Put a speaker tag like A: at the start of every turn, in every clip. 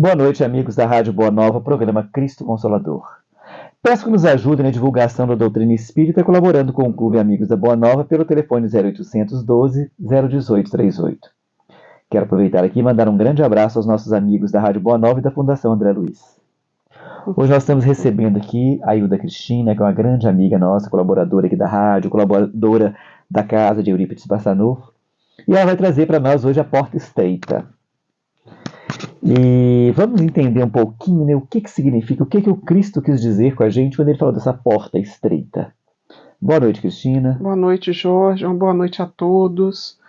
A: Boa noite, amigos da Rádio Boa Nova, programa Cristo Consolador. Peço que nos ajudem na divulgação da doutrina espírita, colaborando com o Clube Amigos da Boa Nova pelo telefone 0800 12 018 38. Quero aproveitar aqui e mandar um grande abraço aos nossos amigos da Rádio Boa Nova e da Fundação André Luiz. Hoje nós estamos recebendo aqui a Hilda Cristina, que é uma grande amiga nossa, colaboradora aqui da rádio, colaboradora da casa de Eurípides Bassanufo, e ela vai trazer para nós hoje a Porta Estreita. E vamos entender um pouquinho, né, o que significa, o que o Cristo quis dizer com a gente quando ele falou dessa porta estreita. Boa noite, Cristina.
B: Boa noite, Jorge. Uma boa noite a todos.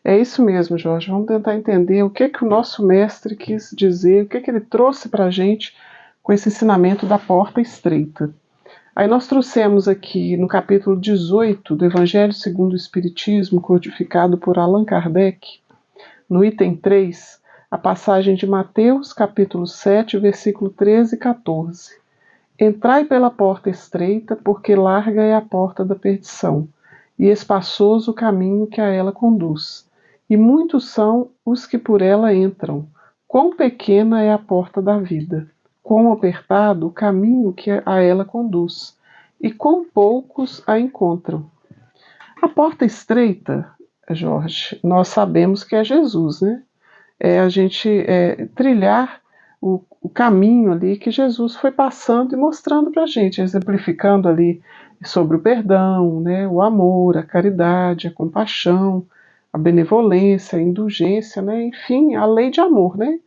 B: É isso mesmo, Jorge. Vamos tentar entender o que o nosso mestre quis dizer, o que ele trouxe para a gente com esse ensinamento da porta estreita. Aí nós trouxemos aqui no capítulo 18 do Evangelho segundo o Espiritismo, codificado por Allan Kardec, no item 3, a passagem de Mateus, capítulo 7, versículo 13 e 14. Entrai pela porta estreita, porque larga é a porta da perdição, e espaçoso o caminho que a ela conduz. E muitos são os que por ela entram. Quão pequena é a porta da vida, quão apertado o caminho que a ela conduz, e quão poucos a encontram. A porta estreita, Jorge, nós sabemos que é Jesus, né? É a gente trilhar o caminho ali que Jesus foi passando e mostrando para a gente, exemplificando ali sobre o perdão, né, o amor, a caridade, a compaixão, a benevolência, a indulgência, né, enfim, a lei de amor, né?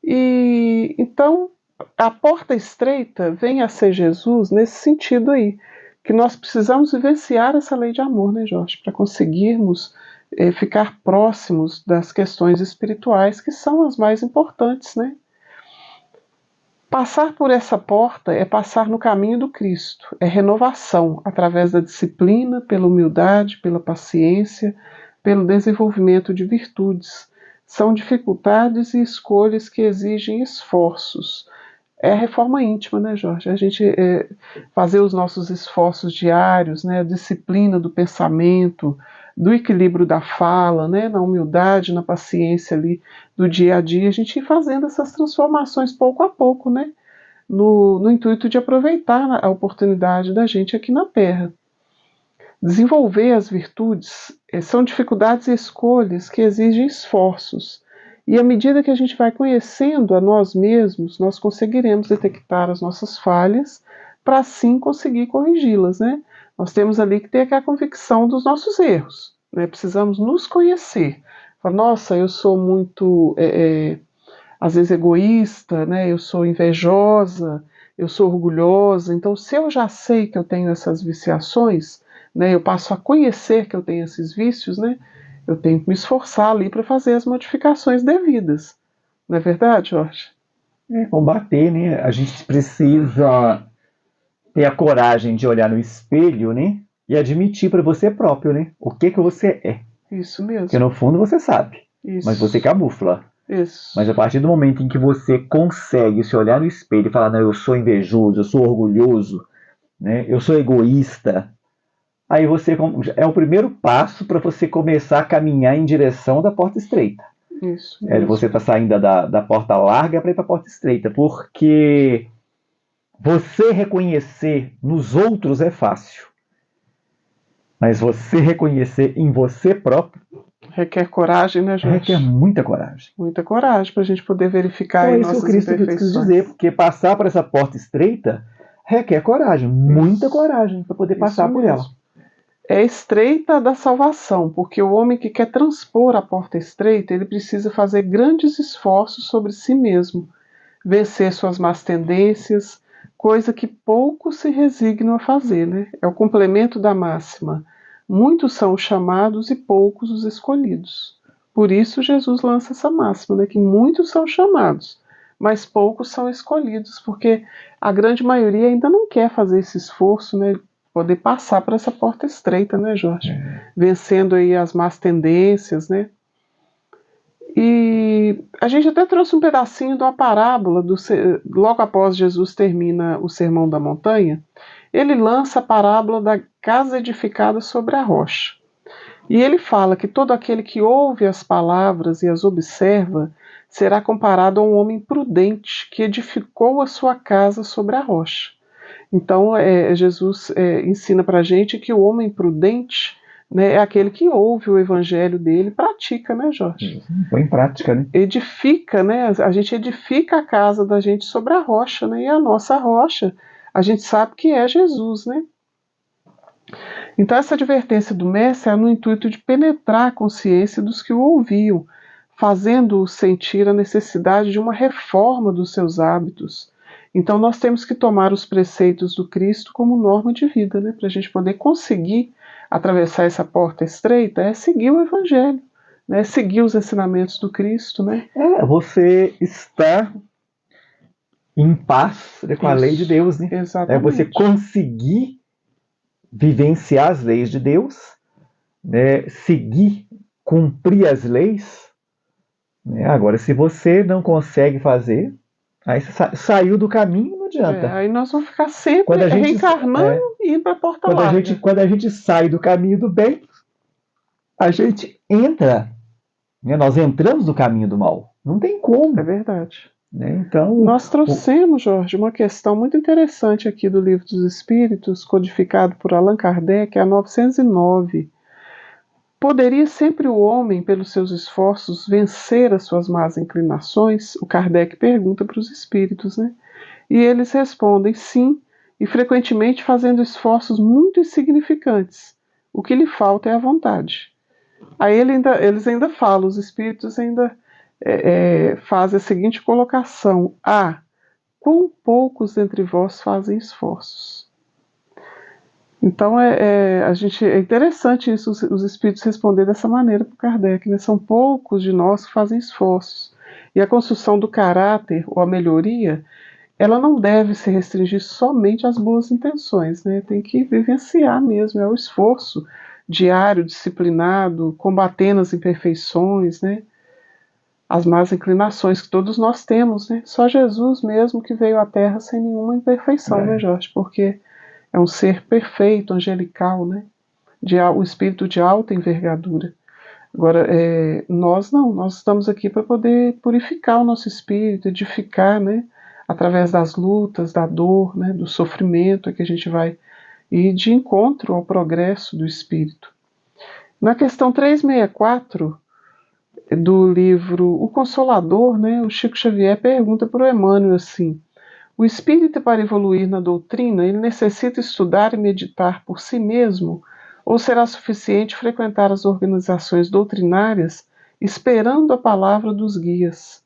B: E então a porta estreita vem a ser Jesus nesse sentido aí, que nós precisamos vivenciar essa lei de amor, né, Jorge, para conseguirmos ficar próximos das questões espirituais, que são as mais importantes, né? Passar por essa porta é passar no caminho do Cristo, é renovação, através da disciplina, pela humildade, pela paciência, pelo desenvolvimento de virtudes. São dificuldades e escolhas que exigem esforços. É a reforma íntima, né, Jorge? A gente fazer os nossos esforços diários, né, a disciplina do pensamento, do equilíbrio da fala, né, na humildade, na paciência ali do dia a dia, a gente ir fazendo essas transformações pouco a pouco, né, no intuito de aproveitar a oportunidade da gente aqui na Terra. Desenvolver as virtudes são dificuldades e escolhas que exigem esforços. E à medida que a gente vai conhecendo a nós mesmos, nós conseguiremos detectar as nossas falhas para assim conseguir corrigi-las, né? Nós temos ali que ter a convicção dos nossos erros, né? Precisamos nos conhecer. Falar, nossa, eu sou muito, às vezes, egoísta, né? Eu sou invejosa, eu sou orgulhosa. Então, se eu já sei que eu tenho essas viciações, né, eu passo a conhecer que eu tenho esses vícios, né? Eu tenho que me esforçar ali para fazer as modificações devidas. Não é verdade, Jorge?
A: Combater, né? A gente precisa ter a coragem de olhar no espelho, né? E admitir para você próprio, né? O que você é.
B: Isso mesmo.
A: Porque no fundo você sabe, mas você camufla.
B: Isso.
A: Mas a partir do momento em que você consegue se olhar no espelho e falar, não, eu sou invejoso, eu sou orgulhoso, né? Eu sou egoísta, aí você é o primeiro passo para você começar a caminhar em direção da porta estreita.
B: Isso.
A: Você está saindo da porta larga para ir para a porta estreita, porque você reconhecer nos outros é fácil, mas você reconhecer em você próprio
B: requer coragem, né, Jorge?
A: Requer muita coragem.
B: Muita coragem para a gente poder verificar
A: então, nossas imperfeições. É isso que o Cristo quis dizer, porque passar por essa porta estreita requer coragem, muita coragem para poder passar por ela.
B: É estreita da salvação, porque o homem que quer transpor a porta estreita, ele precisa fazer grandes esforços sobre si mesmo, vencer suas más tendências, coisa que poucos se resignam a fazer, né? É o complemento da máxima. Muitos são os chamados e poucos os escolhidos. Por isso Jesus lança essa máxima, né? Que muitos são chamados, mas poucos são escolhidos, porque a grande maioria ainda não quer fazer esse esforço, né? Poder passar por essa porta estreita, né, Jorge? Vencendo aí as más tendências, né? E a gente até trouxe um pedacinho de uma parábola, logo após Jesus termina o Sermão da Montanha, ele lança a parábola da casa edificada sobre a rocha. E ele fala que todo aquele que ouve as palavras e as observa será comparado a um homem prudente que edificou a sua casa sobre a rocha. Então, Jesus ensina para a gente que o homem prudente, né, é aquele que ouve o evangelho dele, pratica, né, Jorge?
A: Põe em prática, né?
B: Edifica, né? A gente edifica a casa da gente sobre a rocha, né? E a nossa rocha, a gente sabe que é Jesus, né? Então, essa advertência do mestre é no intuito de penetrar a consciência dos que o ouviam, fazendo-os sentir a necessidade de uma reforma dos seus hábitos. Então, nós temos que tomar os preceitos do Cristo como norma de vida, né? Para a gente poder conseguir atravessar essa porta estreita, é seguir o Evangelho, né? Seguir os ensinamentos do Cristo, né?
A: Você está em paz, né, com a lei de Deus, né?
B: Exatamente.
A: Você conseguir vivenciar as leis de Deus, né? Seguir, cumprir as leis. Né? Agora, se você não consegue fazer, aí você saiu do caminho, não adianta.
B: Aí nós vamos ficar sempre reencarnando e indo para a porta larga.
A: Quando a gente sai do caminho do bem, a gente entra, né? Nós entramos no caminho do mal. Não tem como.
B: É verdade.
A: Né? Então,
B: nós trouxemos, Jorge, uma questão muito interessante aqui do Livro dos Espíritos, codificado por Allan Kardec, a 909. Poderia sempre o homem, pelos seus esforços, vencer as suas más inclinações? O Kardec pergunta para os espíritos, né? E eles respondem sim, e frequentemente fazendo esforços muito insignificantes. O que lhe falta é a vontade. Aí eles ainda falam, os espíritos ainda fazem a seguinte colocação: quão poucos entre vós fazem esforços. Então é interessante isso, os espíritos responder dessa maneira para o Kardec, né? São poucos de nós que fazem esforços. E a construção do caráter, ou a melhoria, ela não deve se restringir somente às boas intenções, né? Tem que vivenciar mesmo, é o esforço diário, disciplinado, combatendo as imperfeições, né? As más inclinações que todos nós temos, né? Só Jesus mesmo que veio à Terra sem nenhuma imperfeição, né, Jorge? Porque é um ser perfeito, angelical, né? O espírito de alta envergadura. Agora, nós não, nós estamos aqui para poder purificar o nosso espírito, edificar, né? Através das lutas, da dor, né? Do sofrimento, que a gente vai ir de encontro ao progresso do espírito. Na questão 364 do livro O Consolador, né? O Chico Xavier pergunta para o Emmanuel assim: o espírita, para evoluir na doutrina, ele necessita estudar e meditar por si mesmo, ou será suficiente frequentar as organizações doutrinárias esperando a palavra dos guias?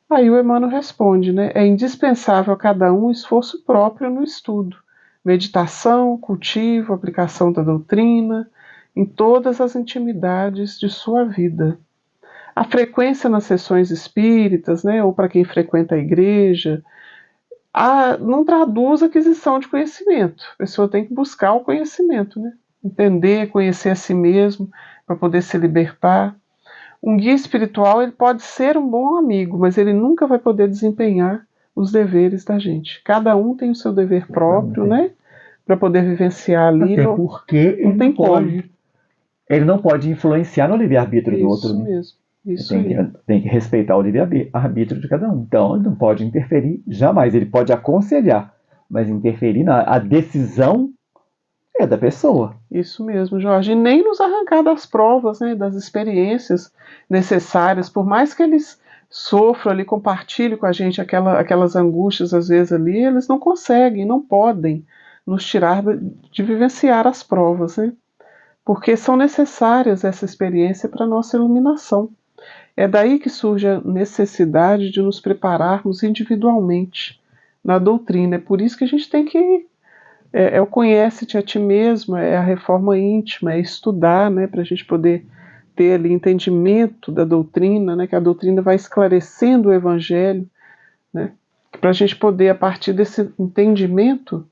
B: Aí o Emmanuel responde, né? É indispensável a cada um esforço próprio no estudo, meditação, cultivo, aplicação da doutrina, em todas as intimidades de sua vida. A frequência nas sessões espíritas, né? Ou para quem frequenta a igreja, não traduz aquisição de conhecimento. A pessoa tem que buscar o conhecimento, né? Entender, conhecer a si mesmo, para poder se libertar. Um guia espiritual, ele pode ser um bom amigo, mas ele nunca vai poder desempenhar os deveres da gente. Cada um tem o seu dever próprio, né? Para poder vivenciar ali.
A: Até porque ele não pode influenciar no livre-arbítrio do outro.
B: Isso mesmo.
A: Tem que respeitar o livre-arbítrio de cada um. Então, ele não pode interferir jamais. Ele pode aconselhar, mas interferir a decisão é da pessoa.
B: Isso mesmo, Jorge. E nem nos arrancar das provas, né, das experiências necessárias, por mais que eles sofram ali, compartilhem com a gente aquelas angústias, às vezes ali, eles não conseguem, não podem nos tirar de vivenciar as provas, né? Porque são necessárias essa experiência para a nossa iluminação. É daí que surge a necessidade de nos prepararmos individualmente na doutrina. É por isso que a gente tem que o conhece-te a ti mesmo, é a reforma íntima, é estudar, né, para a gente poder ter ali entendimento da doutrina, né, que a doutrina vai esclarecendo o evangelho, né, para a gente poder, a partir desse entendimento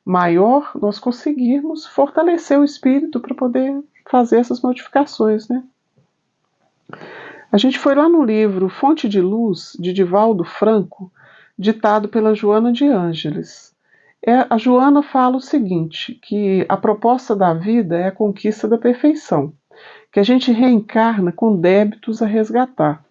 B: maior, nós conseguirmos fortalecer o espírito para poder fazer essas modificações, né. A gente foi lá no livro Fonte de Luz, de Divaldo Franco, ditado pela Joana de Ângeles. A Joana fala o seguinte, que a proposta da vida é a conquista da perfeição, que a gente reencarna com débitos a resgatar.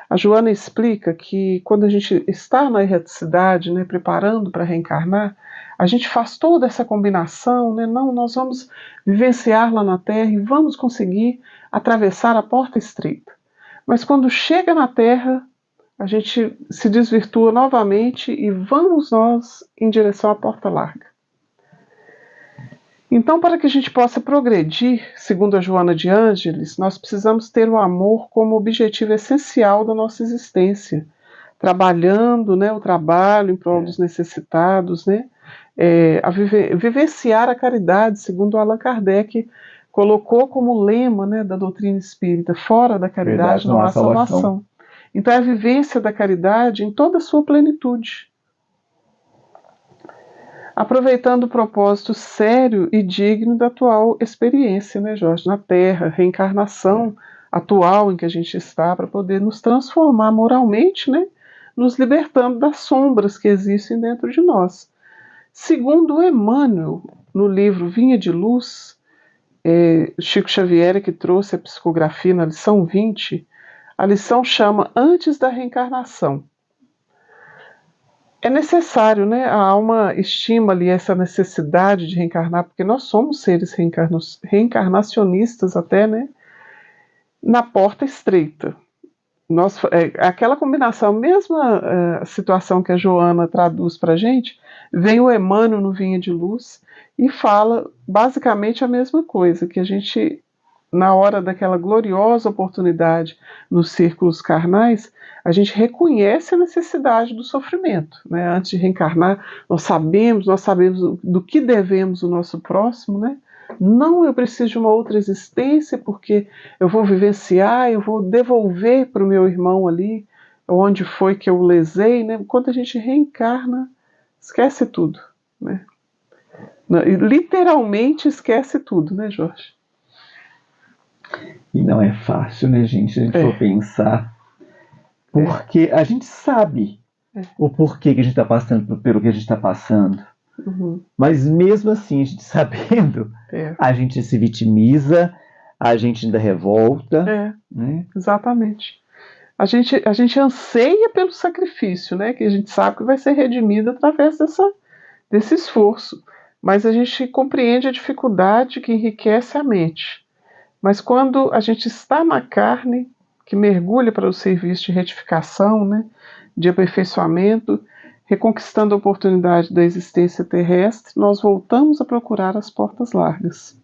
B: A Joana explica que quando a gente está na erraticidade, né, preparando para reencarnar, a gente faz toda essa combinação, né? Não, nós vamos vivenciar lá na Terra e vamos conseguir atravessar a porta estreita. Mas quando chega na Terra, a gente se desvirtua novamente e vamos nós em direção à porta larga. Então, para que a gente possa progredir, segundo a Joana de Ângeles, nós precisamos ter o amor como objetivo essencial da nossa existência, trabalhando, né, o trabalho em prol dos necessitados, né, vivenciar a caridade, segundo Allan Kardec colocou como lema, né, da doutrina espírita: fora da caridade não há salvação. Então é a vivência da caridade em toda a sua plenitude. Aproveitando o propósito sério e digno da atual experiência, né, Jorge, na Terra, reencarnação atual em que a gente está, para poder nos transformar moralmente, né, nos libertando das sombras que existem dentro de nós. Segundo Emmanuel, no livro Vinha de Luz, Chico Xavier, que trouxe a psicografia na lição 20, a lição chama Antes da Reencarnação. É necessário, né? A alma estima ali essa necessidade de reencarnar, porque nós somos seres reencarnacionistas até, né? Na porta estreita. Aquela combinação, a mesma situação que a Joana traduz para a gente, vem o Emmanuel no Vinha de Luz e fala basicamente a mesma coisa, que a gente, na hora daquela gloriosa oportunidade nos círculos carnais, a gente reconhece a necessidade do sofrimento, né? Antes de reencarnar, nós sabemos do que devemos o nosso próximo, né? Não, eu preciso de uma outra existência porque eu vou vivenciar, eu vou devolver para o meu irmão ali, onde foi que eu lesei, né? Quando a gente reencarna, esquece tudo, né? Literalmente esquece tudo, né, Jorge?
A: E não é fácil, né, gente, se a gente for pensar, porque a gente sabe o porquê que a gente está passando pelo que a gente está passando.
B: Uhum.
A: Mas mesmo assim, a gente sabendo, a gente se vitimiza, a gente ainda revolta. Né?
B: Exatamente. A gente anseia pelo sacrifício, né? Que a gente sabe que vai ser redimido através desse esforço. Mas a gente compreende a dificuldade que enriquece a mente. Mas quando a gente está na carne, que mergulha para o serviço de retificação, né? De aperfeiçoamento, reconquistando a oportunidade da existência terrestre, nós voltamos a procurar as portas largas,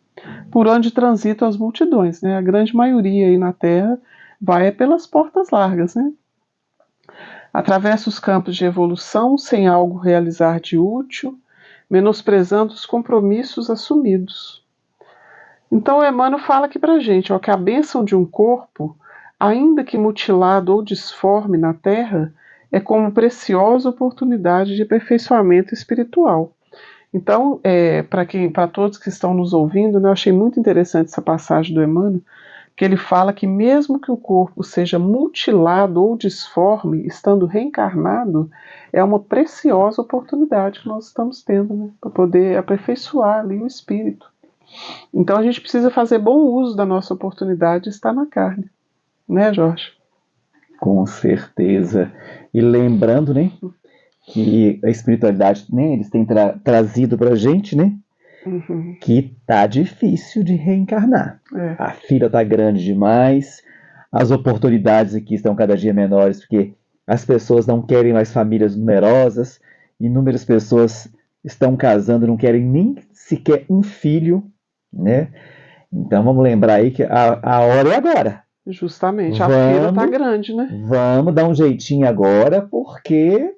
B: por onde transitam as multidões, né? A grande maioria aí na Terra vai pelas portas largas, né? Atravessa os campos de evolução sem algo realizar de útil, menosprezando os compromissos assumidos. Então Emmanuel fala aqui pra gente, que a bênção de um corpo, ainda que mutilado ou disforme na Terra, é como preciosa oportunidade de aperfeiçoamento espiritual. Então, para todos que estão nos ouvindo, né, eu achei muito interessante essa passagem do Emmanuel, que ele fala que mesmo que o corpo seja mutilado ou disforme, estando reencarnado, é uma preciosa oportunidade que nós estamos tendo, né, para poder aperfeiçoar ali o espírito. Então a gente precisa fazer bom uso da nossa oportunidade de estar na carne, né, Jorge?
A: Com certeza. E lembrando, né, que a espiritualidade, né, eles têm trazido pra gente, né, que tá difícil de reencarnar. A fila tá grande demais, as oportunidades aqui estão cada dia menores, porque as pessoas não querem mais famílias numerosas, inúmeras pessoas estão casando, não querem nem sequer um filho, né? Então vamos lembrar aí que a hora é agora.
B: Justamente, a fila tá grande, né?
A: Vamos dar um jeitinho agora, porque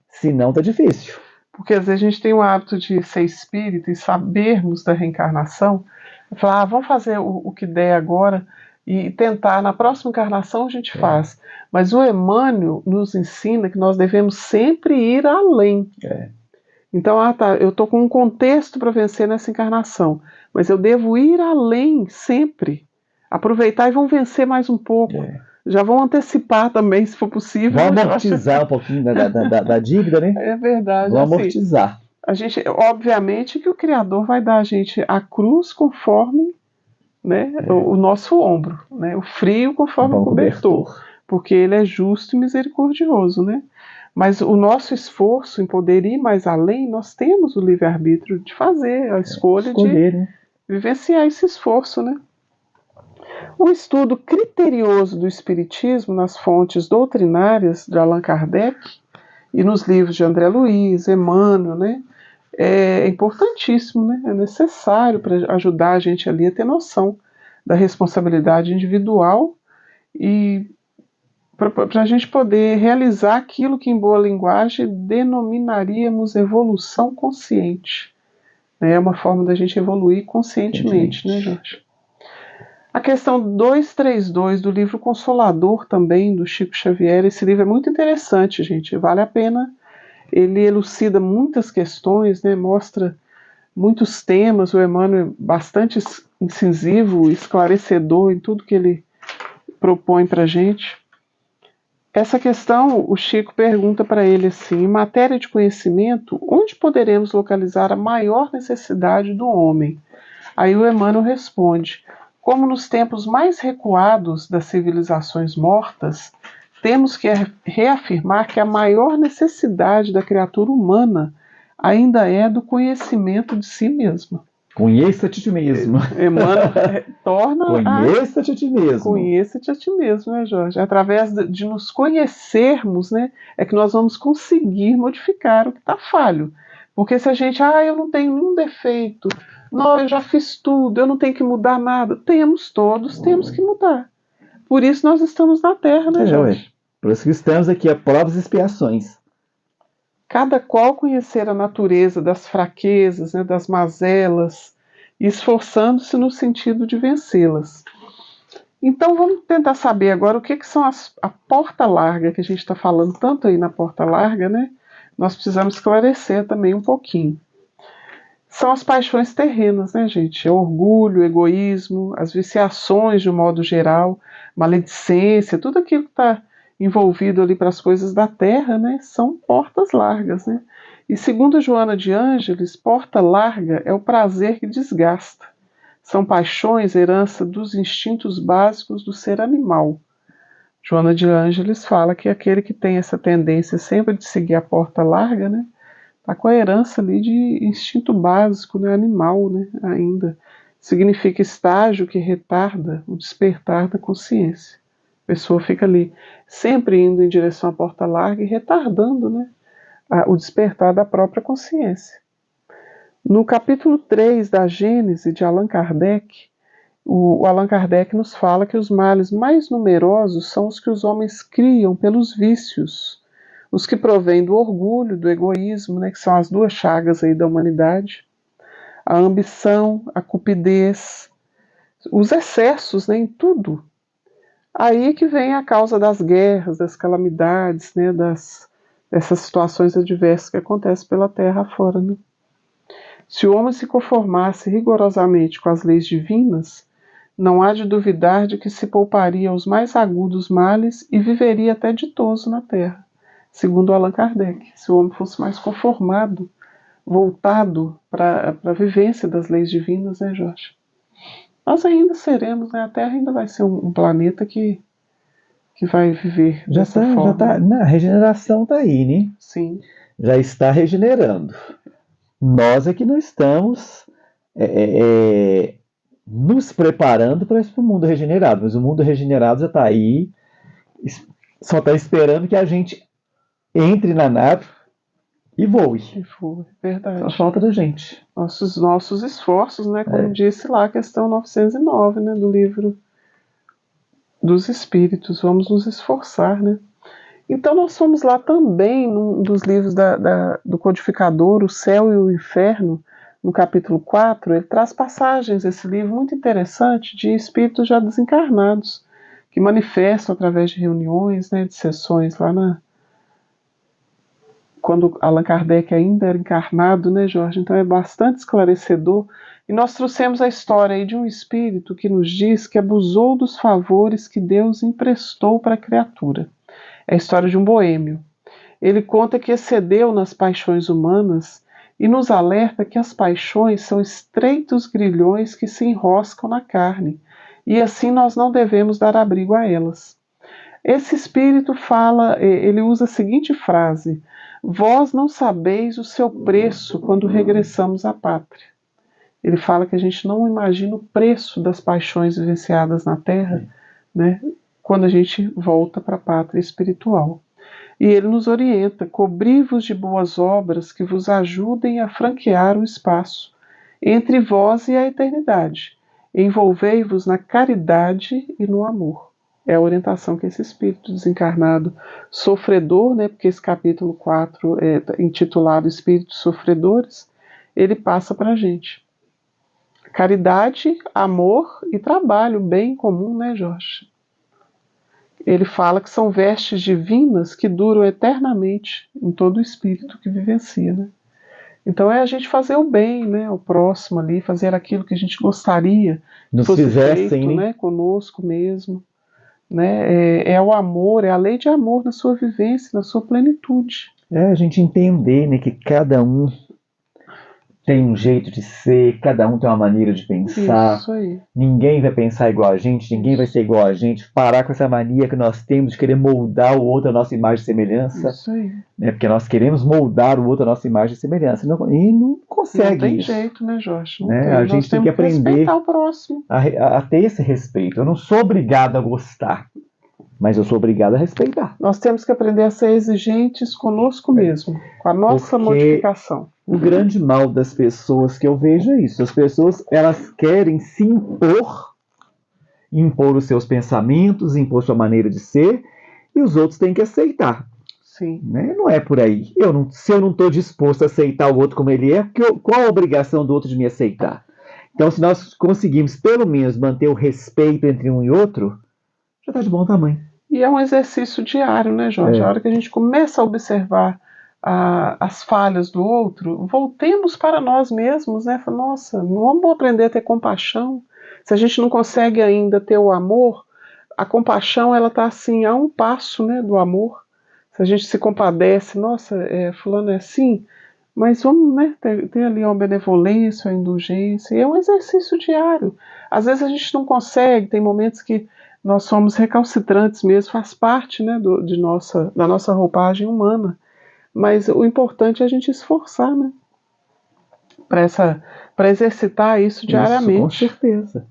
A: senão tá difícil.
B: Porque às vezes a gente tem o hábito de ser espírita e sabermos da reencarnação, e falar, vamos fazer o que der agora e tentar, na próxima encarnação a gente faz. Mas o Emmanuel nos ensina que nós devemos sempre ir além. Então, eu estou com um contexto para vencer nessa encarnação, mas eu devo ir além sempre. Aproveitar e vão vencer mais um pouco. Já vão antecipar também, se for possível.
A: Vão amortizar um pouquinho da dívida, né?
B: É verdade.
A: Vão amortizar.
B: A gente, obviamente que o Criador vai dar a gente a cruz conforme, né, o nosso ombro, né, o frio conforme o cobertor. porque Ele é justo e misericordioso, né? Mas o nosso esforço em poder ir mais além, nós temos o livre-arbítrio de fazer a escolha
A: Escolher,
B: de
A: né?
B: vivenciar esse esforço, né? O estudo criterioso do Espiritismo nas fontes doutrinárias de Allan Kardec e nos livros de André Luiz, Emmanuel, né? É importantíssimo, né? É necessário para ajudar a gente ali a ter noção da responsabilidade individual e para a gente poder realizar aquilo que em boa linguagem denominaríamos evolução consciente. É uma forma da gente evoluir conscientemente, né, Jorge? A questão 232 do livro Consolador também, do Chico Xavier, esse livro é muito interessante, gente, vale a pena. Ele elucida muitas questões, né, mostra muitos temas, o Emmanuel é bastante incisivo, esclarecedor em tudo que ele propõe para a gente. Essa questão, o Chico pergunta para ele assim, em matéria de conhecimento, onde poderemos localizar a maior necessidade do homem? Aí o Emmanuel responde, como nos tempos mais recuados das civilizações mortas, temos que reafirmar que a maior necessidade da criatura humana ainda é do conhecimento de si mesma.
A: Conheça-te a ti mesmo.
B: Emmanuel torna
A: Conheça-te a ti mesmo.
B: Conheça-te a ti mesmo, né, Jorge? Através de nos conhecermos, né, é que nós vamos conseguir modificar o que está falho. Porque se a gente, eu não tenho nenhum defeito, não, eu já fiz tudo, eu não tenho que mudar nada. Temos todos, temos que mudar. Por isso nós estamos na Terra, né, Jorge?
A: Por isso que estamos aqui, a provas e expiações.
B: Cada qual conhecer a natureza das fraquezas, né, das mazelas, e esforçando-se no sentido de vencê-las. Então vamos tentar saber agora o que são a porta larga, que a gente está falando tanto aí na porta larga, né? Nós precisamos esclarecer também um pouquinho. São as paixões terrenas, né, gente? É o orgulho, o egoísmo, as viciações de um modo geral, maledicência, tudo aquilo que está envolvido ali para as coisas da terra, né? São portas largas, né? E segundo Joana de Ângeles, porta larga é o prazer que desgasta. São paixões, herança dos instintos básicos do ser animal. Joana de Ângeles fala que aquele que tem essa tendência sempre de seguir a porta larga, né, está com a herança ali de instinto básico, né, animal, né, ainda. Significa estágio que retarda o despertar da consciência. A pessoa fica ali sempre indo em direção à porta larga e retardando, né, o despertar da própria consciência. No capítulo 3 da Gênese de Allan Kardec, o Allan Kardec nos fala que os males mais numerosos são os que os homens criam pelos vícios, os que provêm do orgulho, do egoísmo, né, que são as duas chagas aí da humanidade, a ambição, a cupidez, os excessos, né, em tudo. Aí que vem a causa das guerras, das calamidades, né, dessas situações adversas que acontecem pela terra afora, né? Se o homem se conformasse rigorosamente com as leis divinas, não há de duvidar de que se pouparia aos mais agudos males e viveria até ditoso na terra, segundo Allan Kardec. Se o homem fosse mais conformado, voltado para a vivência das leis divinas, né, Jorge? Nós ainda seremos, né? A Terra ainda vai ser um planeta que vai viver dessa forma.
A: A regeneração está aí, né?
B: Sim.
A: Já está regenerando. Nós é que não estamos nos preparando para o mundo regenerado, mas o mundo regenerado já está aí, só está esperando que a gente entre na nave e voe.
B: Verdade.
A: Só falta da gente.
B: Nossos esforços, né? Como disse lá a questão 909, né, do livro dos Espíritos. Vamos nos esforçar, né? Então nós fomos lá também, num dos livros do codificador, O Céu e o Inferno, no capítulo 4, ele traz passagens, esse livro muito interessante, de espíritos já desencarnados, que manifestam através de reuniões, né, de sessões lá quando Allan Kardec ainda era encarnado, né, Jorge? Então é bastante esclarecedor. E nós trouxemos a história aí de um espírito que nos diz que abusou dos favores que Deus emprestou para a criatura. É a história de um boêmio. Ele conta que excedeu nas paixões humanas e nos alerta que as paixões são estreitos grilhões que se enroscam na carne, e assim nós não devemos dar abrigo a elas. Esse Espírito fala, ele usa a seguinte frase: vós não sabeis o seu preço quando regressamos à pátria. Ele fala que a gente não imagina o preço das paixões vivenciadas na Terra, né, quando a gente volta para a pátria espiritual. E ele nos orienta: cobri-vos de boas obras que vos ajudem a franquear o espaço entre vós e a eternidade. Envolvei-vos na caridade e no amor. É a orientação que esse espírito desencarnado sofredor, né, porque esse capítulo 4 é intitulado Espíritos Sofredores, ele passa para a gente. Caridade, amor e trabalho, bem comum, né, Jorge? Ele fala que são vestes divinas que duram eternamente em todo o espírito que vivencia, né? Então é a gente fazer o bem, né, ao próximo ali, fazer aquilo que a gente gostaria que fosse feito, né, conosco mesmo, né? É o amor, é a lei de amor na sua vivência, na sua plenitude.
A: É a gente entender, né, que cada um tem um jeito de ser, cada um tem uma maneira de pensar.
B: Isso aí.
A: Ninguém vai pensar igual a gente, ninguém vai ser igual a gente. Parar com essa mania que nós temos de querer moldar o outro à nossa imagem e semelhança.
B: Isso aí.
A: Né? Porque nós queremos moldar o outro à nossa imagem e semelhança. E não consegue.
B: Não tem
A: isso.
B: jeito, né, Jorge? Não
A: Né?
B: tem.
A: A gente tem que aprender
B: respeitar o próximo.
A: A ter esse respeito. Eu não sou obrigado a gostar, mas eu sou obrigado a respeitar.
B: Nós temos que aprender a ser exigentes conosco mesmo, com a nossa modificação.
A: O grande mal das pessoas que eu vejo é isso. As pessoas, elas querem se impor os seus pensamentos, impor sua maneira de ser, e os outros têm que aceitar.
B: Sim.
A: Né? Não é por aí. Se eu não estou disposto a aceitar o outro como ele é, qual a obrigação do outro de me aceitar? Então, se nós conseguirmos, pelo menos, manter o respeito entre um e outro, já está de bom tamanho.
B: E é um exercício diário, né, Jorge? A hora que a gente começa a observar as falhas do outro, voltemos para nós mesmos, né? Nossa, vamos aprender a ter compaixão. Se a gente não consegue ainda ter o amor, a compaixão, ela está assim, a um passo, né, do amor. Se a gente se compadece, nossa, fulano é assim, mas vamos, né, ter ali uma benevolência, uma indulgência, e é um exercício diário. Às vezes a gente não consegue, tem momentos que nós somos recalcitrantes mesmo, faz parte, né, da nossa roupagem humana. Mas o importante é a gente esforçar, né, para exercitar isso diariamente.
A: Isso, com certeza.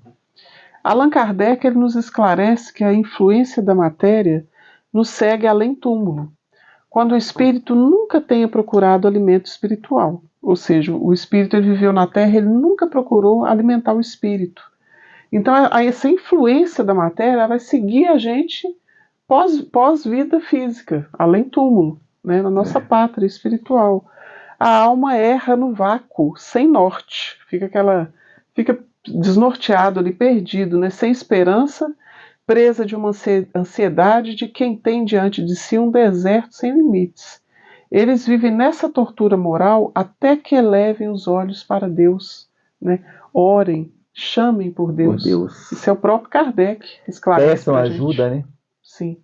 B: Allan Kardec, ele nos esclarece que a influência da matéria nos segue além túmulo, quando o espírito nunca tenha procurado alimento espiritual. Ou seja, o espírito, ele viveu na Terra, ele nunca procurou alimentar o espírito. Então, essa influência da matéria, ela vai seguir a gente pós-vida física, além túmulo, né, na nossa pátria espiritual. A alma erra no vácuo, sem norte, fica desnorteado ali, perdido, né, sem esperança, presa de uma ansiedade de quem tem diante de si um deserto sem limites. Eles vivem nessa tortura moral até que elevem os olhos para Deus, né? Orem, chamem por Deus. Isso é o próprio Kardec esclarece.
A: Peçam ajuda, né?
B: Sim.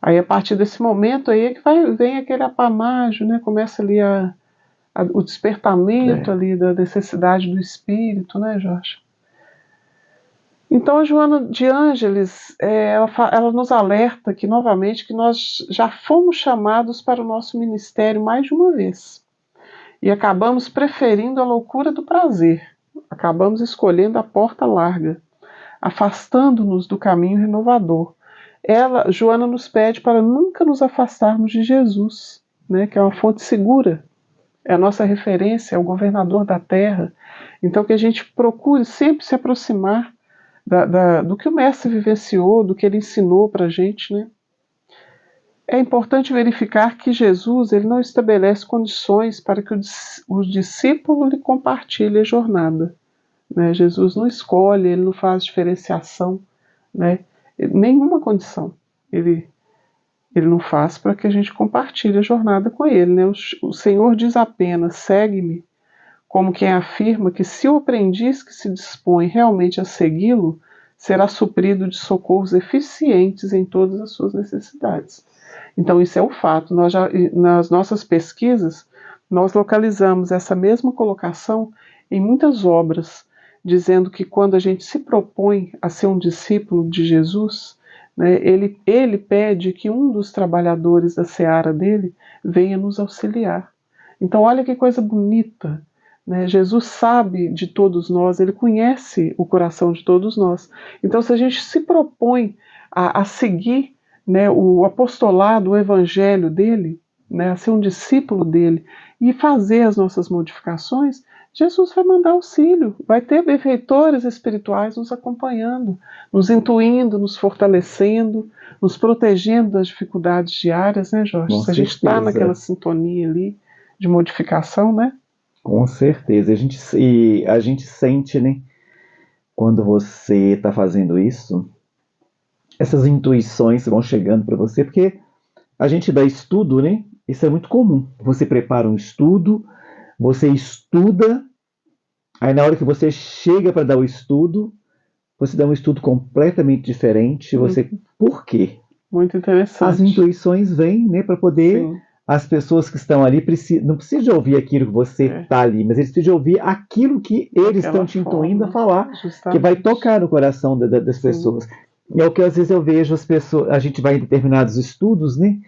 B: Aí a partir desse momento aí é que vem aquele apamágio, né? Começa ali o despertamento ali da necessidade do espírito, né, Jorge? Então a Joana de Ângeles, ela nos alerta que novamente que nós já fomos chamados para o nosso ministério mais de uma vez e acabamos preferindo a loucura do prazer, acabamos escolhendo a porta larga, afastando-nos do caminho renovador. Joana nos pede para nunca nos afastarmos de Jesus, né, que é uma fonte segura, é a nossa referência, é o governador da terra. Então que a gente procure sempre se aproximar do que o mestre vivenciou, do que ele ensinou para a gente, né? É importante verificar que Jesus, ele não estabelece condições para que o discípulo lhe compartilhe a jornada, né? Jesus não escolhe, ele não faz diferenciação, né? Nenhuma condição ele não faz para que a gente compartilhe a jornada com ele, né? O Senhor diz apenas: segue-me, como quem afirma que se o aprendiz que se dispõe realmente a segui-lo, será suprido de socorros eficientes em todas as suas necessidades. Então isso é o fato. Nas nossas pesquisas, nós localizamos essa mesma colocação em muitas obras, dizendo que quando a gente se propõe a ser um discípulo de Jesus, né? Ele pede que um dos trabalhadores da seara dele venha nos auxiliar. Então, olha que coisa bonita, né? Jesus sabe de todos nós, ele conhece o coração de todos nós. Então, se a gente se propõe a seguir, né, o apostolado, o evangelho dele, né, a ser um discípulo dele e fazer as nossas modificações, Jesus vai mandar auxílio, vai ter benfeitores espirituais nos acompanhando, nos intuindo, nos fortalecendo, nos protegendo das dificuldades diárias, né, Jorge?
A: Com
B: Se a gente está
A: certeza.
B: naquela sintonia ali de modificação, né?
A: Com certeza. A gente sente, né, quando você está fazendo isso, essas intuições vão chegando para você, porque a gente dá estudo, né? Isso é muito comum. Você prepara um estudo, você estuda, aí na hora que você chega para dar o estudo, você dá um estudo completamente diferente. Por quê?
B: Muito interessante.
A: As intuições vêm, né, para poder.
B: Sim.
A: As pessoas que estão ali não precisam de ouvir aquilo que você está ali, mas eles precisam de ouvir aquilo que eles estão te intuindo a falar, justamente, que vai tocar no coração das pessoas. É o que às vezes eu vejo as pessoas, a gente vai em determinados estudos, né?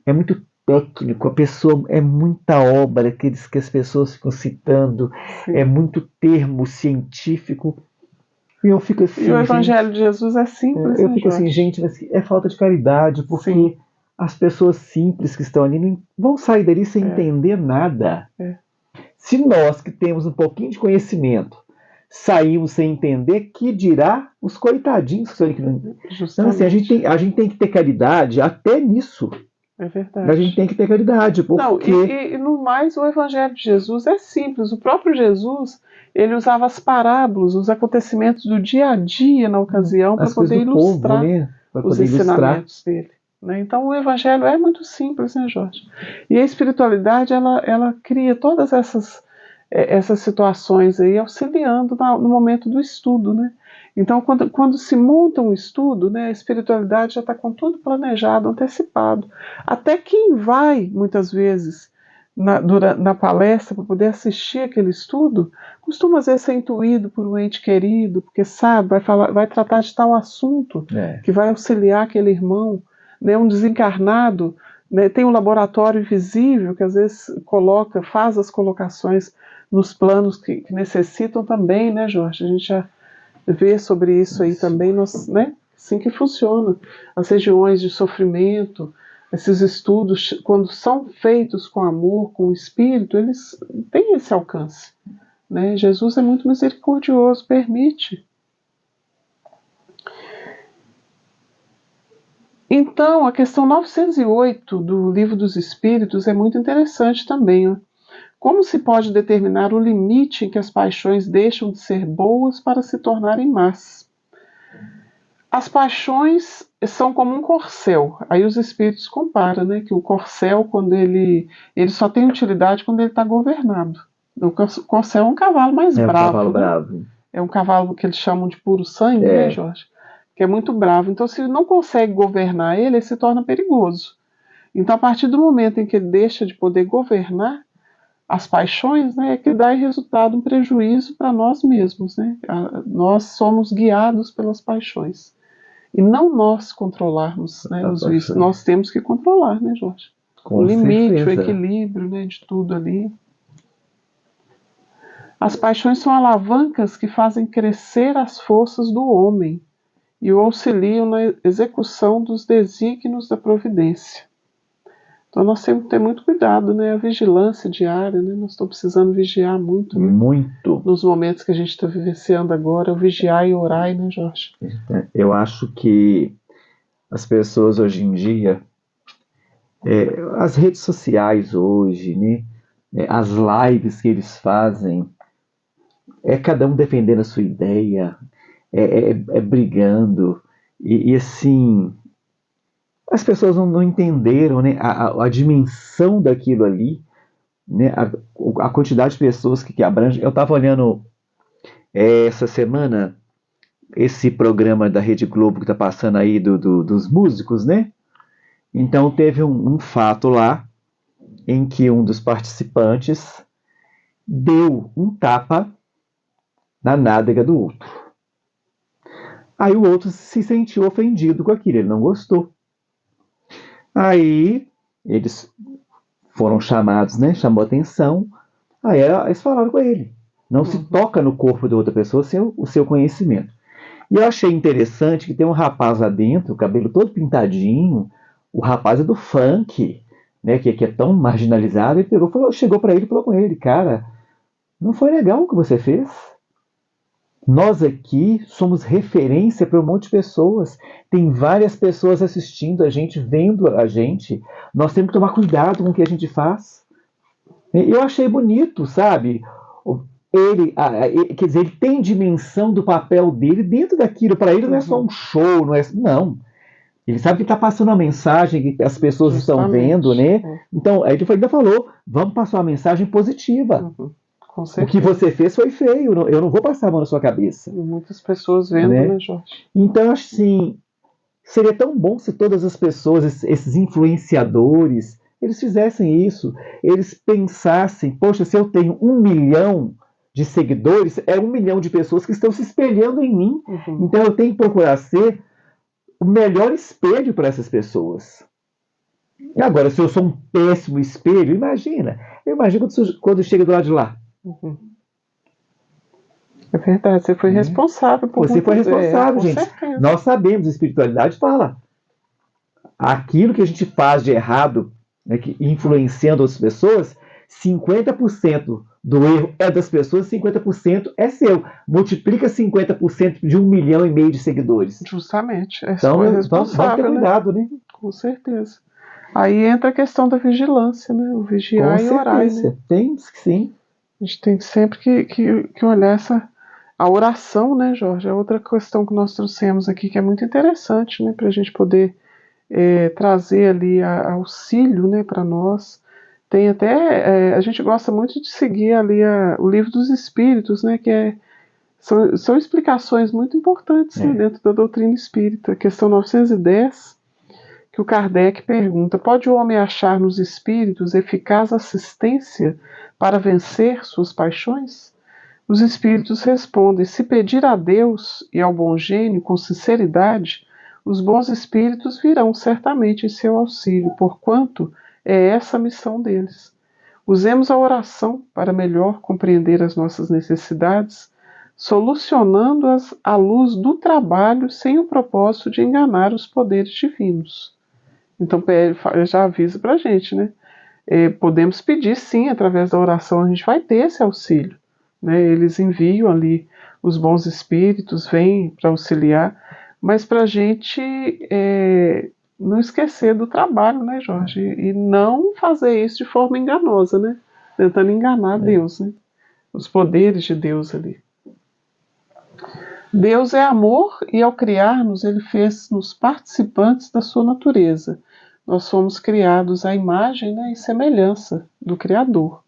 A: É muito técnico, a pessoa é muita obra que as pessoas ficam citando, é muito termo científico. E eu fico assim.
B: E o Evangelho de Jesus é simples.
A: Eu fico assim, gente, mas é falta de caridade, porque as pessoas simples que estão ali não vão sair dali sem entender nada. Se nós que temos um pouquinho de conhecimento saímos sem entender, que dirá os coitadinhos que estão ali que não. Então, assim, a gente tem que ter caridade até nisso.
B: É verdade.
A: A gente tem que ter caridade, porque...
B: Não, e no mais, o Evangelho de Jesus é simples. O próprio Jesus, ele usava as parábolas, os acontecimentos do dia a dia na ocasião para poder ilustrar
A: povo, né?
B: os ensinamentos dele. Né? Então, o Evangelho é muito simples, né, Jorge? E a espiritualidade, ela cria todas essas situações aí, auxiliando no momento do estudo, né? Então, quando se monta um estudo, né, a espiritualidade já está com tudo planejado, antecipado. Até quem vai, muitas vezes, na palestra para poder assistir aquele estudo, costuma às vezes ser intuído por um ente querido, porque sabe, vai tratar de tal assunto que vai auxiliar aquele irmão, né, um desencarnado, né, tem um laboratório invisível que às vezes faz as colocações nos planos que necessitam também, né, Jorge? A gente já vê sobre isso aí também, né? Assim que funciona. As regiões de sofrimento, esses estudos, quando são feitos com amor, com o espírito, eles têm esse alcance. Né? Jesus é muito misericordioso, permite. Então, a questão 908 do Livro dos Espíritos é muito interessante também. Ó. Como se pode determinar o limite em que as paixões deixam de ser boas para se tornarem más? As paixões são como um corcel. Aí os espíritos comparam, né, que o corcel, quando ele só tem utilidade quando ele está governado. O corcel é um cavalo mais bravo. Um cavalo bravo. É um cavalo que eles chamam de puro sangue, né, Jorge? Que é muito bravo. Então, se não consegue governar ele se torna perigoso. Então, a partir do momento em que ele deixa de poder governar as paixões, né, é que dá resultado um prejuízo para nós mesmos. Né? Nós somos guiados pelas paixões. E não nós controlarmos, né, os vícios. Nós temos que controlar, né, Jorge? O limite, o equilíbrio, né, de tudo ali. As paixões são alavancas que fazem crescer as forças do homem e o auxiliam na execução dos desígnios da providência. Então nós temos que ter muito cuidado, né? A vigilância diária, né? Nós estamos precisando vigiar muito. Né?
A: Muito.
B: Nos momentos que a gente está vivenciando agora, o vigiar e orar, né, Jorge?
A: Eu acho que as pessoas hoje em dia, as redes sociais hoje, né? As lives que eles fazem, cada um defendendo a sua ideia, brigando, e assim... As pessoas não entenderam, né, a dimensão daquilo ali, né, a quantidade de pessoas que abrange. Eu estava olhando essa semana esse programa da Rede Globo que está passando aí dos músicos, né? Então teve um fato lá em que um dos participantes deu um tapa na nádega do outro. Aí o outro se sentiu ofendido com aquilo, ele não gostou. Aí eles foram chamados, né? Chamou atenção. Aí eles falaram com ele. Não se toca no corpo da outra pessoa sem o seu conhecimento. E eu achei interessante que tem um rapaz lá dentro, o cabelo todo pintadinho. O rapaz é do funk, né? Que é tão marginalizado. Ele pegou, chegou para ele e falou com ele, cara, não foi legal o que você fez? Nós aqui somos referência para um monte de pessoas. Tem várias pessoas assistindo a gente, vendo a gente. Nós temos que tomar cuidado com o que a gente faz. Eu achei bonito, sabe? Quer dizer, ele tem dimensão do papel dele dentro daquilo. Para ele não é só um show, não. Ele sabe que está passando uma mensagem que as pessoas estão vendo, né? Então, aí ele ainda falou, vamos passar uma mensagem positiva. O que você fez foi feio, eu não vou passar a mão na sua cabeça.
B: Muitas pessoas vendo, né, Jorge?
A: Então, assim, seria tão bom se todas as pessoas, esses influenciadores, eles fizessem isso. Eles pensassem, poxa, se eu tenho 1 milhão de seguidores, é 1 milhão de pessoas que estão se espelhando em mim. Então eu tenho que procurar ser o melhor espelho para essas pessoas. Agora, se eu sou um péssimo espelho, imagina quando chega do lado de lá.
B: É verdade, você foi responsável por
A: Você foi responsável, gente.
B: Certeza.
A: Nós sabemos, a espiritualidade fala. Aquilo que a gente faz de errado, né, que influenciando outras pessoas, 50% do erro é das pessoas, 50% é seu. Multiplica 50% de 1,5 milhão de seguidores.
B: Justamente.
A: Então, vamos ter cuidado, né?
B: Com certeza. Aí entra a questão da vigilância, né? O vigiar e orar. Né?
A: Temos que sim.
B: A gente tem sempre que olhar a oração, né, Jorge? É outra questão que nós trouxemos aqui que é muito interessante, né? Para a gente poder trazer ali auxílio, né, para nós. Tem até, a gente gosta muito de seguir ali o Livro dos Espíritos, né, que são explicações muito importantes né, dentro da doutrina espírita. Questão 910, que o Kardec pergunta, pode o homem achar nos espíritos eficaz assistência para vencer suas paixões? Os espíritos respondem, se pedir a Deus e ao bom gênio com sinceridade, os bons espíritos virão certamente em seu auxílio, porquanto é essa a missão deles. Usemos a oração para melhor compreender as nossas necessidades, solucionando-as à luz do trabalho sem o propósito de enganar os poderes divinos. Então, já avisa para a gente, né? Podemos pedir, sim, através da oração a gente vai ter esse auxílio. Né? Eles enviam ali os bons espíritos, vêm para auxiliar, mas para a gente não esquecer do trabalho, né, Jorge? E não fazer isso de forma enganosa, né? Tentando enganar Deus, né? Os poderes de Deus ali. Deus é amor e ao criar-nos, Ele fez-nos participantes da sua natureza. Nós fomos criados à imagem, né, e semelhança do Criador.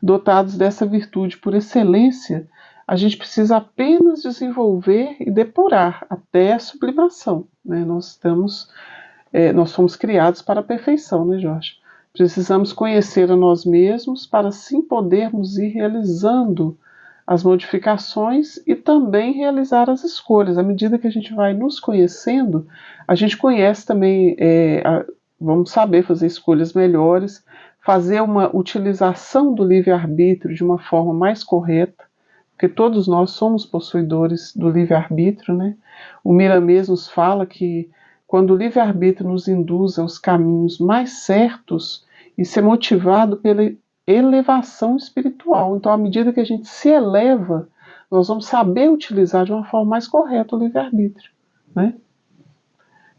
B: Dotados dessa virtude por excelência, a gente precisa apenas desenvolver e depurar até a sublimação. Né? Nós fomos criados para a perfeição, né, Jorge? Precisamos conhecer a nós mesmos para assim podermos ir realizando as modificações e também realizar as escolhas. À medida que a gente vai nos conhecendo, a gente conhece também, vamos saber fazer escolhas melhores, fazer uma utilização do livre-arbítrio de uma forma mais correta, porque todos nós somos possuidores do livre-arbítrio, né? O Miramês nos fala que quando o livre-arbítrio nos induz aos caminhos mais certos, isso é motivado pela elevação espiritual. Então, à medida que a gente se eleva, nós vamos saber utilizar de uma forma mais correta o livre-arbítrio, né?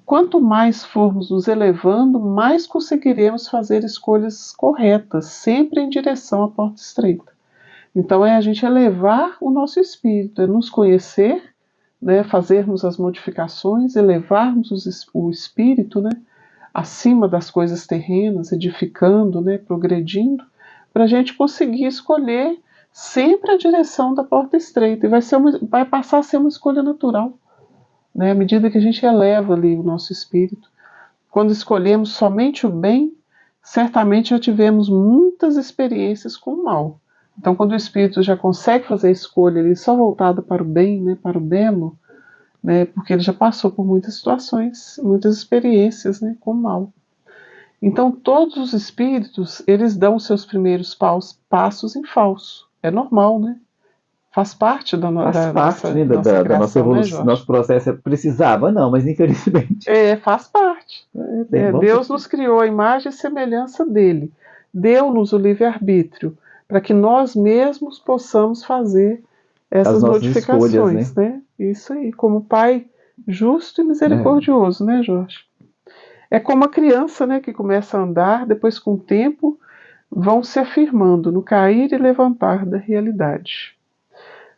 B: Quanto mais formos nos elevando, mais conseguiremos fazer escolhas corretas, sempre em direção à porta estreita. Então, é a gente elevar o nosso espírito, é nos conhecer, né, fazermos as modificações, elevarmos o espírito, né, acima das coisas terrenas, edificando, né, progredindo, para a gente conseguir escolher sempre a direção da porta estreita. E vai passar a ser uma escolha natural, né, à medida que a gente eleva ali o nosso espírito. Quando escolhemos somente o bem, certamente já tivemos muitas experiências com o mal. Então, quando o espírito já consegue fazer a escolha ali só voltada para o bem, né, para o belo, né, porque ele já passou por muitas situações, muitas experiências, né, com o mal. Então, todos os espíritos, eles dão seus primeiros passos em falso. É normal, né? Faz parte da,
A: Faz parte, né,
B: nossa
A: da nossa
B: criação, né,
A: evolução,
B: Jorge?
A: nosso processo. Precisava, não, mas infelizmente.
B: Faz parte.
A: Vamos
B: Deus nos criou a imagem e semelhança dele. Deu-nos o livre-arbítrio para que nós mesmos possamos fazer
A: as
B: essas
A: nossas escolhas, né?
B: modificações, né? Isso aí, como Pai justo e misericordioso, né, Jorge? É como a criança, né, que começa a andar, depois com o tempo vão se afirmando no cair e levantar da realidade.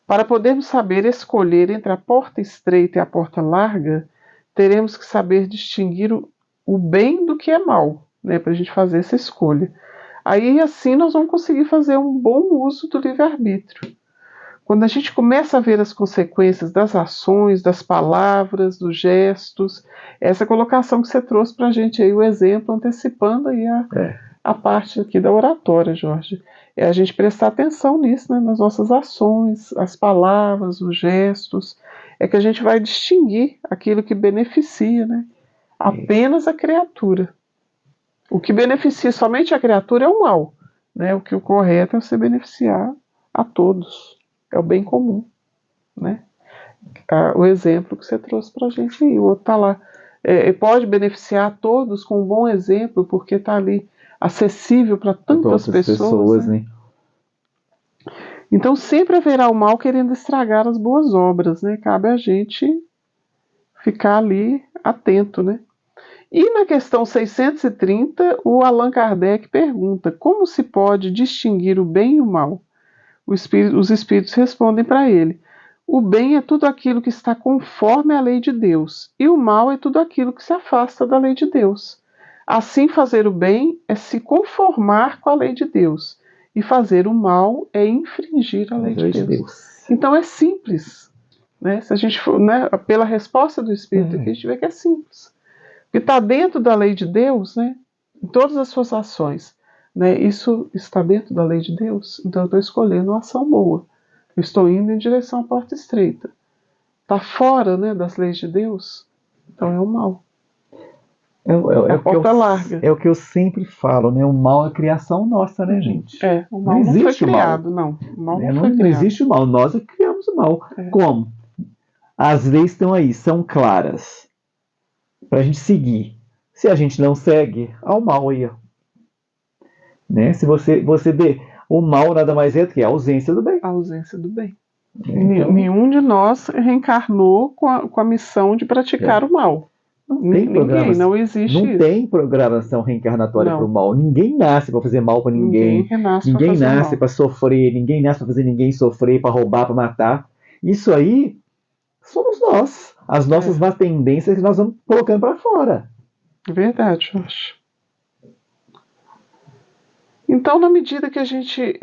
B: Para podermos saber escolher entre a porta estreita e a porta larga, teremos que saber distinguir o bem do que é mal, né, para a gente fazer essa escolha. Aí assim nós vamos conseguir fazer um bom uso do livre-arbítrio. Quando a gente começa a ver as consequências das ações, das palavras, dos gestos, essa colocação que você trouxe para a gente aí, o exemplo, antecipando aí a parte aqui da oratória, Jorge. É a gente prestar atenção nisso, né, nas nossas ações, as palavras, os gestos. É que a gente vai distinguir aquilo que beneficia, né, apenas a criatura. O que beneficia somente a criatura é o mal, né? O que o correto é você beneficiar a todos. É o bem comum, né? O exemplo que você trouxe para a gente aí, o outro está lá. Pode beneficiar a todos com um bom exemplo, porque está ali acessível para tantas pessoas, né? Então sempre haverá o mal querendo estragar as boas obras, né? Cabe a gente ficar ali atento, né? E na questão 630, o Allan Kardec pergunta: como se pode distinguir o bem e o mal? Os espíritos respondem para ele: o bem é tudo aquilo que está conforme a lei de Deus, e o mal é tudo aquilo que se afasta da lei de Deus. Assim, fazer o bem é se conformar com a lei de Deus, e fazer o mal é infringir a lei de Deus. Então é simples, né? Se a gente for, né, pela resposta do espírito aqui, a gente vê que é simples. Porque está dentro da lei de Deus, né? Em todas as suas ações. Né? Isso está dentro da lei de Deus, então eu estou escolhendo uma ação boa. Eu estou indo em direção à porta estreita. Está fora, né, das leis de Deus, então é o mal. É a porta larga.
A: É o que eu sempre falo, né? O mal é criação nossa, né, gente?
B: O mal não foi criado, não. O mal não foi criado.
A: Não existe o mal, nós é que criamos o mal. Como? As leis estão aí, são claras, para a gente seguir. Se a gente não segue, há o mal aí, ó. Né? Se você vê, o mal nada mais é do que a ausência do bem.
B: A ausência do bem. Então, nenhum de nós reencarnou com a missão de praticar o mal.
A: Não tem
B: Ninguém, não existe
A: não
B: isso.
A: Não tem programação reencarnatória para o mal. Ninguém nasce para fazer mal para ninguém. Ninguém nasce para sofrer. Ninguém nasce para fazer ninguém sofrer, para roubar, para matar. Isso aí somos nós. As nossas más tendências que nós vamos colocando para fora.
B: Verdade, Jorge. Então, na medida que a gente,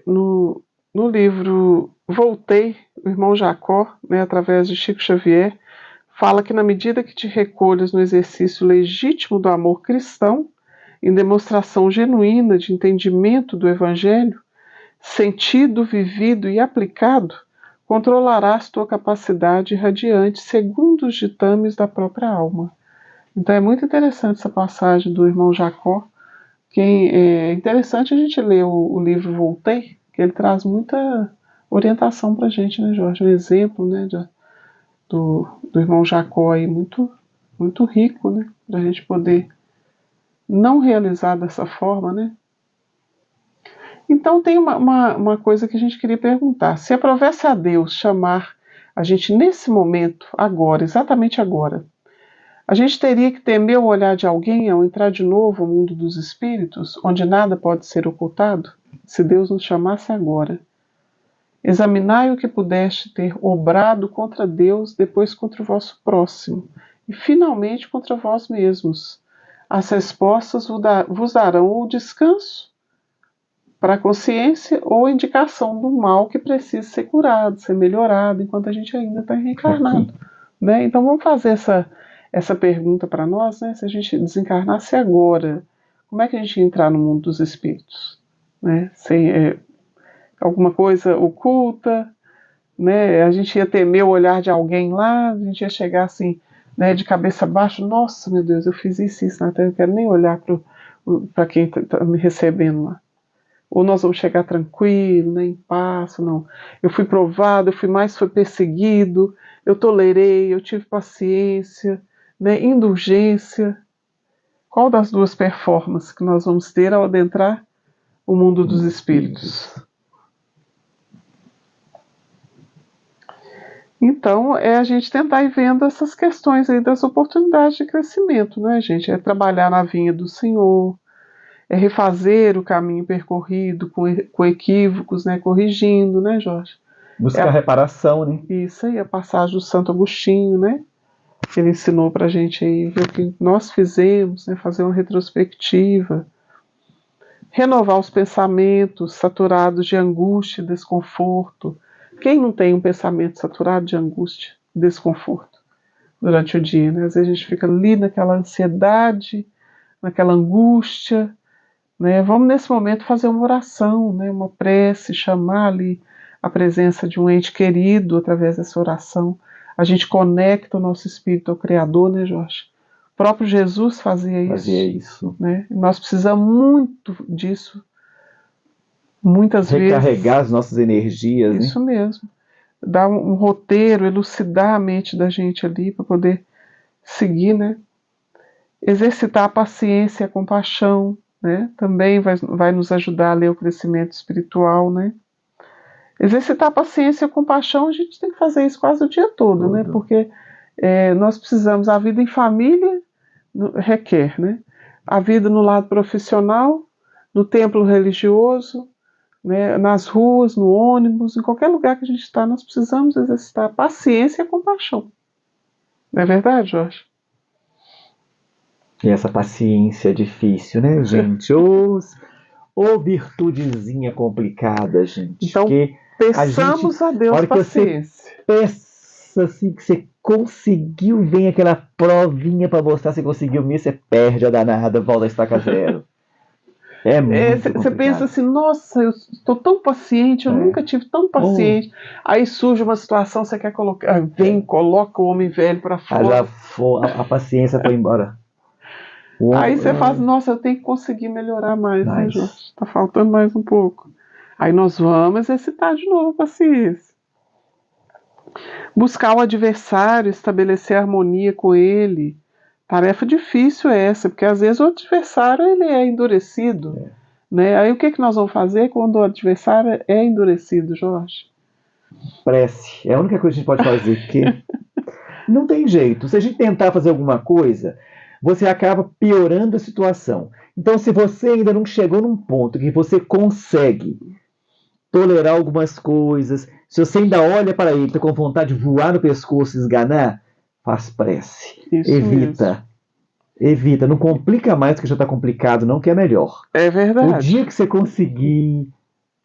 B: no livro Voltei, o irmão Jacó, né, através de Chico Xavier, fala que na medida que te recolhas no exercício legítimo do amor cristão, em demonstração genuína de entendimento do Evangelho, sentido, vivido e aplicado, controlarás tua capacidade radiante segundo os ditames da própria alma. Então é muito interessante essa passagem do irmão Jacó. É interessante a gente ler o livro Voltei, que ele traz muita orientação para a gente, né, Jorge? Um exemplo, né, do irmão Jacó aí, muito, muito rico, né, para a gente poder não realizar dessa forma, né? Então tem uma coisa que a gente queria perguntar. Se aprovesse a Deus chamar a gente nesse momento, agora, exatamente agora, a gente teria que temer o olhar de alguém ao entrar de novo no mundo dos espíritos, onde nada pode ser ocultado? Se Deus nos chamasse agora. Examinai o que pudeste ter obrado contra Deus, depois contra o vosso próximo, e finalmente contra vós mesmos. As respostas vos darão o descanso para a consciência ou a indicação do mal que precisa ser curado, ser melhorado, enquanto a gente ainda está reencarnado. Né? Então vamos fazer essa pergunta para nós, né? Se a gente desencarnasse agora, como é que a gente ia entrar no mundo dos espíritos? Né? Sem alguma coisa oculta, né? A gente ia temer o olhar de alguém lá, a gente ia chegar assim, né, de cabeça baixa, nossa, meu Deus, eu fiz isso na terra, eu não quero nem olhar para quem está me recebendo lá. Ou nós vamos chegar tranquilo, né, em paz, não. Eu fui provado, fui perseguido, eu tolerei, eu tive paciência, né, indulgência. Qual das duas performances que nós vamos ter ao adentrar o mundo dos espíritos? Então, é a gente tentar ir vendo essas questões aí das oportunidades de crescimento, né, gente? É trabalhar na vinha do Senhor, é refazer o caminho percorrido com equívocos, né, corrigindo, né, Jorge?
A: Buscar reparação, né?
B: Isso aí, a passagem do Santo Agostinho, né? Ele ensinou pra gente aí ver o que nós fizemos, né, fazer uma retrospectiva, renovar os pensamentos saturados de angústia e desconforto. Quem não tem um pensamento saturado de angústia e desconforto durante o dia, né? Às vezes a gente fica ali naquela ansiedade, naquela angústia, né? Vamos nesse momento fazer uma oração, né? Uma prece, chamar ali a presença de um ente querido através dessa oração. A gente conecta o nosso espírito ao Criador, né, Jorge? O próprio Jesus fazia isso. Né? Nós precisamos muito disso. Muitas vezes.
A: Recarregar as nossas energias.
B: Isso,
A: né?
B: mesmo. Dar um roteiro, elucidar a mente da gente ali para poder seguir, né? Exercitar a paciência e a compaixão, né? Também vai nos ajudar a ler o crescimento espiritual, né? Exercitar a paciência e a compaixão, a gente tem que fazer isso quase o dia todo, né? Porque nós precisamos, a vida em família requer, né? A vida no lado profissional, no templo religioso, né? Nas ruas, no ônibus, em qualquer lugar que a gente está, nós precisamos exercitar a paciência e a compaixão. Não é verdade, Jorge?
A: E essa paciência é difícil, né, gente? Ô virtudezinha complicada, gente.
B: Então, peçamos a Deus paciência.
A: Você peça assim que você conseguiu, vem aquela provinha para mostrar se conseguiu mesmo, você perde a danada, volta a estaca zero. É muito complicado. Você
B: pensa assim, nossa, eu estou tão paciente, eu nunca tive tão paciente. Aí surge uma situação, você quer colocar, coloca o homem velho para fora.
A: A paciência foi embora.
B: Aí você fala, nossa, eu tenho que conseguir melhorar mais, né, Jorge? Tá faltando mais um pouco. Aí nós vamos exercitar de novo a paciência. Buscar o adversário, estabelecer harmonia com ele. Tarefa difícil é essa, porque às vezes o adversário ele é endurecido. Né? Aí o que nós vamos fazer quando o adversário é endurecido, Jorge?
A: Prece. É a única coisa que a gente pode fazer, porque não tem jeito. Se a gente tentar fazer alguma coisa, você acaba piorando a situação. Então, se você ainda não chegou num ponto que você consegue tolerar algumas coisas, se você ainda olha para ele, está com vontade de voar no pescoço e esganar, faz prece.
B: Isso
A: Evita.
B: Mesmo.
A: Evita. Não complica mais do que já está complicado, não, que é melhor.
B: É verdade.
A: O dia que você conseguir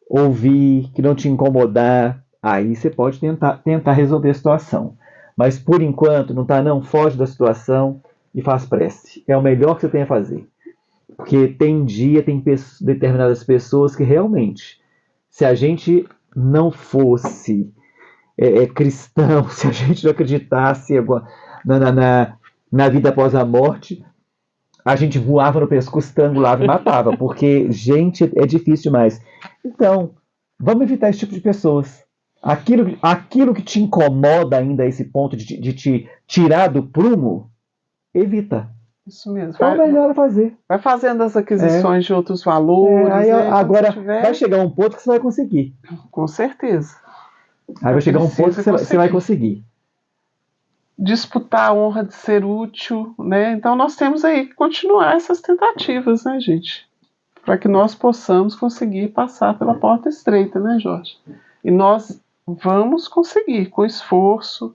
A: ouvir, que não te incomodar, aí você pode tentar resolver a situação. Mas, por enquanto, não tá não, foge da situação e faz prece. É o melhor que você tem a fazer. Porque tem determinadas pessoas que realmente, se a gente não fosse cristão, se a gente não acreditasse na vida após a morte, a gente voava no pescoço, estrangulava e matava. Porque, gente, é difícil demais. Então, vamos evitar esse tipo de pessoas. Aquilo que te incomoda ainda a esse ponto de te tirar do prumo, evita.
B: Isso mesmo.
A: É o melhor a fazer.
B: Vai fazendo as aquisições de outros valores.
A: Aí, agora vai chegar um ponto que você vai conseguir.
B: Com certeza.
A: Aí vai chegar um ponto que você vai conseguir.
B: Disputar a honra de ser útil, né? Então nós temos aí que continuar essas tentativas, né, gente? Para que nós possamos conseguir passar pela porta estreita, né, Jorge? E nós vamos conseguir, com esforço,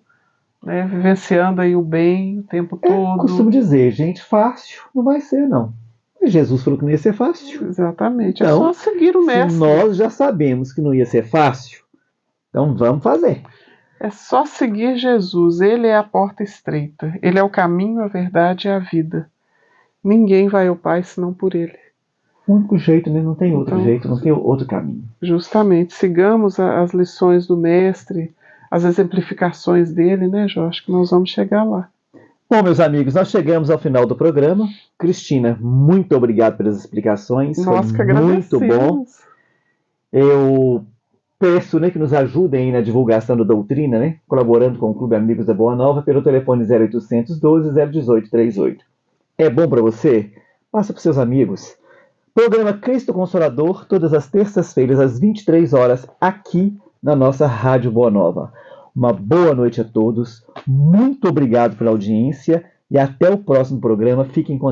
B: né, vivenciando aí o bem o tempo todo.
A: Costumo dizer, gente, fácil não vai ser, não. Jesus falou que não ia ser fácil.
B: Exatamente,
A: então,
B: é só seguir o mestre.
A: Se nós já sabemos que não ia ser fácil, então vamos fazer.
B: É só seguir Jesus, ele é a porta estreita, ele é o caminho, a verdade e a vida. Ninguém vai ao Pai senão por ele.
A: O único jeito, né? Não tem outro jeito, não tem outro caminho.
B: Justamente, sigamos as lições do Mestre, as exemplificações dele, né, Jorge? Que nós vamos chegar lá.
A: Bom, meus amigos, nós chegamos ao final do programa. Cristina, muito obrigado pelas explicações.
B: Nós que
A: Foi muito bom.
B: agradecemos.
A: Eu peço, né, que nos ajudem aí na divulgação da doutrina, né, colaborando com o Clube Amigos da Boa Nova pelo telefone 0800 12 018 38. É bom para você? Passa para seus amigos. Programa Cristo Consolador, todas as terças-feiras às 23 horas, aqui na nossa Rádio Boa Nova. Uma boa noite a todos, muito obrigado pela audiência e até o próximo programa. Fiquem com